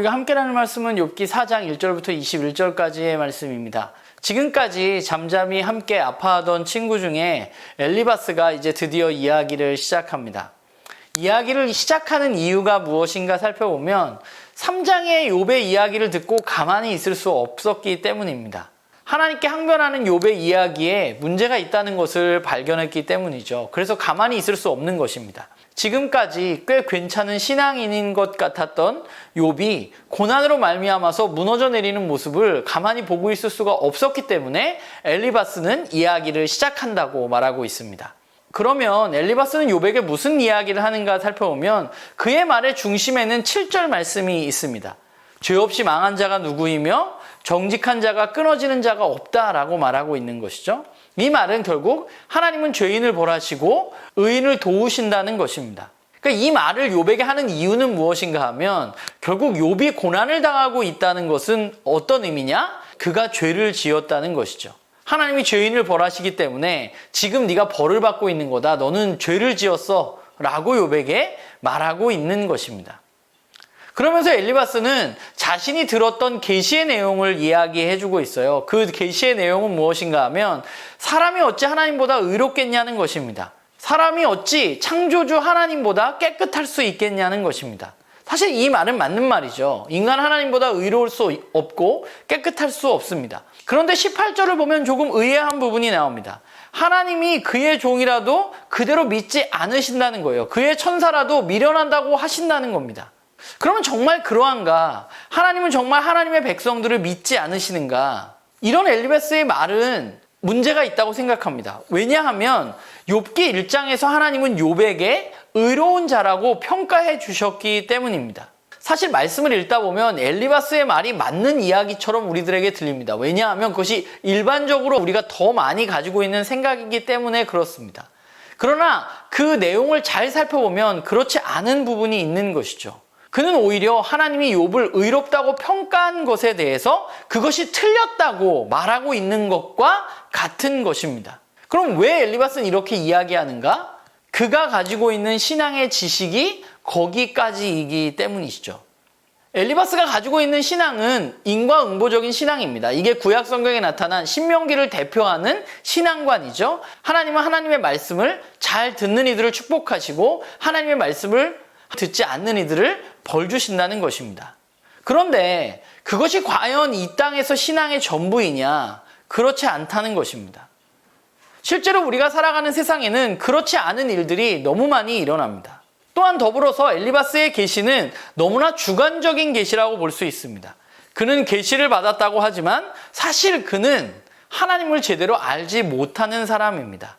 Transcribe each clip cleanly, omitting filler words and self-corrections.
우리가 함께 나눌 말씀은 욥기 4장 1절부터 21절까지의 말씀입니다. 지금까지 잠잠히 함께 아파하던 친구 중에 엘리바스가 이제 드디어 이야기를 시작합니다. 이야기를 시작하는 이유가 무엇인가 살펴보면 3장의 욥의 이야기를 듣고 가만히 있을 수 없었기 때문입니다. 하나님께 항변하는 욥의 이야기에 문제가 있다는 것을 발견했기 때문이죠. 그래서 가만히 있을 수 없는 것입니다. 지금까지 꽤 괜찮은 신앙인인 것 같았던 욥이 고난으로 말미암아서 무너져 내리는 모습을 가만히 보고 있을 수가 없었기 때문에 엘리바스는 이야기를 시작한다고 말하고 있습니다. 그러면 엘리바스는 욥에게 무슨 이야기를 하는가 살펴보면 그의 말의 중심에는 7절 말씀이 있습니다. 죄 없이 망한 자가 누구이며 정직한 자가 끊어지는 자가 없다라고 말하고 있는 것이죠. 이 말은 결국 하나님은 죄인을 벌하시고 의인을 도우신다는 것입니다. 그러니까 이 말을 욥에게 하는 이유는 무엇인가 하면 결국 욥이 고난을 당하고 있다는 것은 어떤 의미냐? 그가 죄를 지었다는 것이죠. 하나님이 죄인을 벌하시기 때문에 지금 네가 벌을 받고 있는 거다. 너는 죄를 지었어 라고 욥에게 말하고 있는 것입니다. 그러면서 엘리바스는 자신이 들었던 계시의 내용을 이야기해주고 있어요. 그 계시의 내용은 무엇인가 하면 사람이 어찌 하나님보다 의롭겠냐는 것입니다. 사람이 어찌 창조주 하나님보다 깨끗할 수 있겠냐는 것입니다. 사실 이 말은 맞는 말이죠. 인간 하나님보다 의로울 수 없고 깨끗할 수 없습니다. 그런데 18절을 보면 조금 의아한 부분이 나옵니다. 하나님이 그의 종이라도 그대로 믿지 않으신다는 거예요. 그의 천사라도 미련한다고 하신다는 겁니다. 그러면 정말 그러한가? 하나님은 정말 하나님의 백성들을 믿지 않으시는가? 이런 엘리바스의 말은 문제가 있다고 생각합니다. 왜냐하면 욥기 1장에서 하나님은 욥에게 의로운 자라고 평가해 주셨기 때문입니다. 사실 말씀을 읽다 보면 엘리바스의 말이 맞는 이야기처럼 우리들에게 들립니다. 왜냐하면 그것이 일반적으로 우리가 더 많이 가지고 있는 생각이기 때문에 그렇습니다. 그러나 그 내용을 잘 살펴보면 그렇지 않은 부분이 있는 것이죠. 그는 오히려 하나님이 욥을 의롭다고 평가한 것에 대해서 그것이 틀렸다고 말하고 있는 것과 같은 것입니다. 그럼 왜 엘리바스는 이렇게 이야기하는가? 그가 가지고 있는 신앙의 지식이 거기까지이기 때문이시죠. 엘리바스가 가지고 있는 신앙은 인과응보적인 신앙입니다. 이게 구약 성경에 나타난 신명기를 대표하는 신앙관이죠. 하나님은 하나님의 말씀을 잘 듣는 이들을 축복하시고 하나님의 말씀을 듣지 않는 이들을 벌 주신다는 것입니다. 그런데 그것이 과연 이 땅에서 신앙의 전부이냐? 그렇지 않다는 것입니다. 실제로 우리가 살아가는 세상에는 그렇지 않은 일들이 너무 많이 일어납니다. 또한 더불어서 엘리바스의 계시는 너무나 주관적인 계시라고 볼 수 있습니다. 그는 계시를 받았다고 하지만 사실 그는 하나님을 제대로 알지 못하는 사람입니다.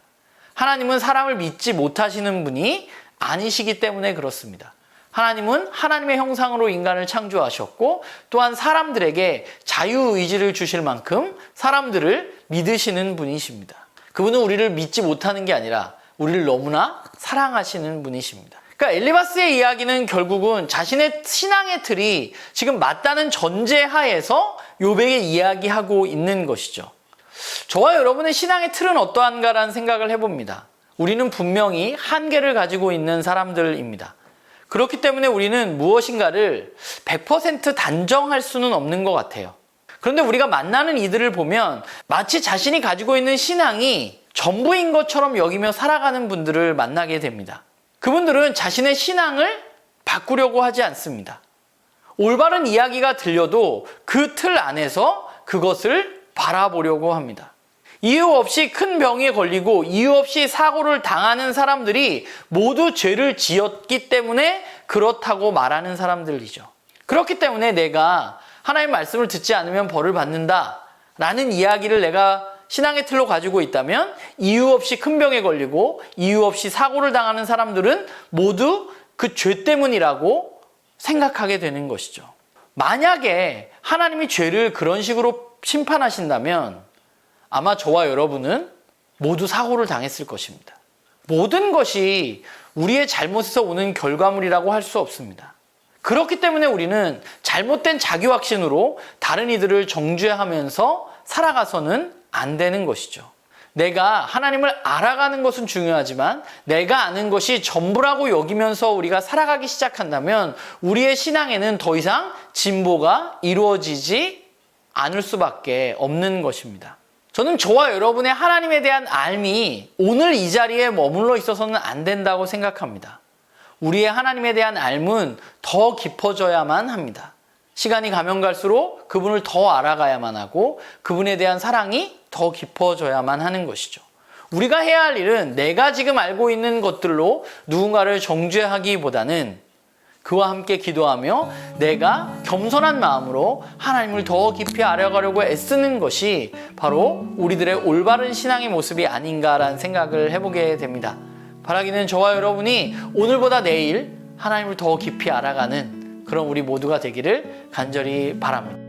하나님은 사람을 믿지 못하시는 분이 아니시기 때문에 그렇습니다. 하나님은 하나님의 형상으로 인간을 창조하셨고 또한 사람들에게 자유의지를 주실 만큼 사람들을 믿으시는 분이십니다. 그분은 우리를 믿지 못하는 게 아니라 우리를 너무나 사랑하시는 분이십니다. 그러니까 엘리바스의 이야기는 결국은 자신의 신앙의 틀이 지금 맞다는 전제하에서 욥에게 이야기하고 있는 것이죠. 저와 여러분의 신앙의 틀은 어떠한가라는 생각을 해봅니다. 우리는 분명히 한계를 가지고 있는 사람들입니다. 그렇기 때문에 우리는 무엇인가를 100% 단정할 수는 없는 것 같아요. 그런데 우리가 만나는 이들을 보면 마치 자신이 가지고 있는 신앙이 전부인 것처럼 여기며 살아가는 분들을 만나게 됩니다. 그분들은 자신의 신앙을 바꾸려고 하지 않습니다. 올바른 이야기가 들려도 그 틀 안에서 그것을 바라보려고 합니다. 이유 없이 큰 병에 걸리고 이유 없이 사고를 당하는 사람들이 모두 죄를 지었기 때문에 그렇다고 말하는 사람들이죠. 그렇기 때문에 내가 하나님의 말씀을 듣지 않으면 벌을 받는다 라는 이야기를 내가 신앙의 틀로 가지고 있다면 이유 없이 큰 병에 걸리고 이유 없이 사고를 당하는 사람들은 모두 그 죄 때문이라고 생각하게 되는 것이죠. 만약에 하나님이 죄를 그런 식으로 심판하신다면 아마 저와 여러분은 모두 사고를 당했을 것입니다. 모든 것이 우리의 잘못에서 오는 결과물이라고 할 수 없습니다. 그렇기 때문에 우리는 잘못된 자기확신으로 다른 이들을 정죄하면서 살아가서는 안 되는 것이죠. 내가 하나님을 알아가는 것은 중요하지만 내가 아는 것이 전부라고 여기면서 우리가 살아가기 시작한다면 우리의 신앙에는 더 이상 진보가 이루어지지 않을 수밖에 없는 것입니다. 저는 저와 여러분의 하나님에 대한 알미 오늘 이 자리에 머물러 있어서는 안 된다고 생각합니다. 우리의 하나님에 대한 알문 더 깊어져야만 합니다. 시간이 가면 갈수록 그분을 더 알아가야만 하고 그분에 대한 사랑이 더 깊어져야만 하는 것이죠. 우리가 해야 할 일은 내가 지금 알고 있는 것들로 누군가를 정죄하기보다는 그와 함께 기도하며 내가 겸손한 마음으로 하나님을 더 깊이 알아가려고 애쓰는 것이 바로 우리들의 올바른 신앙의 모습이 아닌가라는 생각을 해보게 됩니다. 바라기는 저와 여러분이 오늘보다 내일 하나님을 더 깊이 알아가는 그런 우리 모두가 되기를 간절히 바랍니다.